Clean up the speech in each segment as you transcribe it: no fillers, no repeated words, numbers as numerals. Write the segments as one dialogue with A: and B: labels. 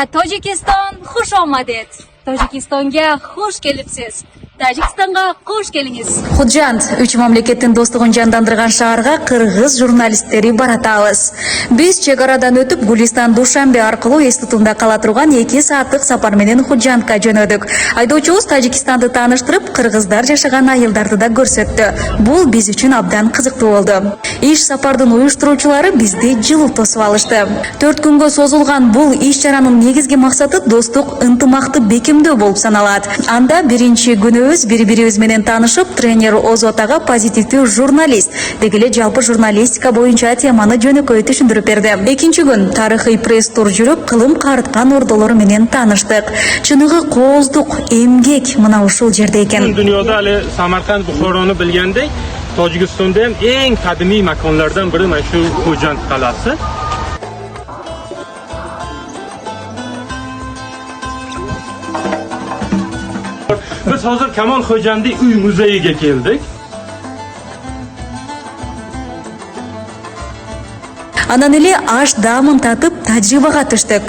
A: Tojikiston xush omadet. Tojikistonga xush kelibsiz. Tojikistonga xush keliniz.
B: Hujjat 3 mamlakatning do'stligini jandandırgan shaharga qirg'iz jurnalistleri baratamiz. Biz chegaradan o'tib Guliston Dushanbe orqali institutida qala turgan 2 soatlik safar bilan hujjatga jo'nadik. Haydovchimiz Tojikistonda tanishtirib, qirg'izlar yashagan ayollarni da ko'rsatdi. Bu biz uchun abdan qiziqli bo'ldi. Ish safardan uyushtiruvchilari bizda jilu to'sib olishdi. 4 kunga so'zilgan bu ish charaning negizgi maqsadi do'stlik, intimoqni bekimdi bo'lib sanaladi. Anda birinchi kuni bir-birimiz bilan tanishib, trener Ozotaga pozitiv jurnalist degili jalpi jurnalistika bo'yicha temani jo'nakay tushuntirib berdi. Ikkinchi kun tarixiy press tur yurib, qilim qaritgan o'rdalar bilan tanishdik. Chiniga qo'zdiq, emgak mana shu yerda ekan.
C: Dunyoda hali Samarqand, Buxoroni bilgandek, Tojikistonda ham eng qadimiy makonlardan biri mana shu Xo'jand qal'asi. Biz hozir Kamol Xo'jandi uy muzeyiga keldik.
B: Ananili ash damın tatib tajribaga tushdik.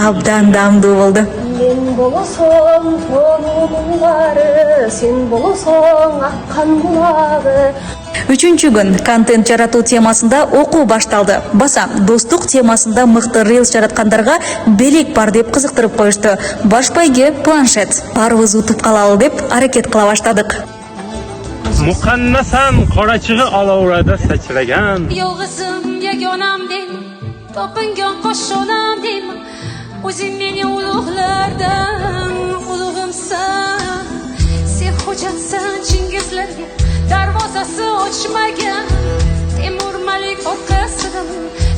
B: Abdan damdı bo'ldi.
D: Men bolasam tonulları, sen bolasam akkan bulagı.
B: Üçüncü gün kontent жаратуу темасында оқу башталды. Баса, достук темасында мыкты рилс жараткандарга белек бар деп кызыктырып коюшту. Башпайге планшет. Барыбыз утуп калалы деп аракет кыла баштадык.
C: Muqannasan qorachig'i olovlarda sachragan.
A: Yolg'izim yagonam deyman, topingan qo'shonam deyman. O'zing meni ulug'lardan ulug'imsan. Sen hujjatsan Chingizlarga darvozasi ochmagan. Temur Malik orqasidan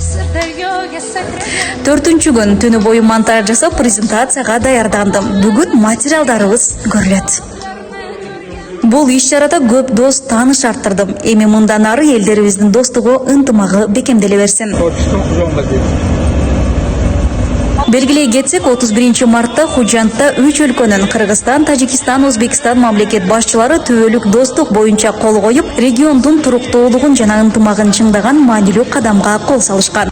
A: Sirdaryoga sakragan.
B: 4-gün tünü boyu montaj жасап презентацияга даярданdım. Бүгүн материалдарыбыз көрүлөт. Бул иш-чарада көп дос тааныш арттырдым. Эми мындан ары элдерибиздин достугу, ынтымагы бекемделе берсин. Белгилей кетсек, 31 мартта Хужантта 3 өлкөнүн Кыргызстан, Тажикстан, Өзбекстан мамлекет башчылары түбөлүк достук боюнча кол коюп, региондун туруктуулугун жана ынтымагын чыңдаган маанилүү кадамга кол салышкан.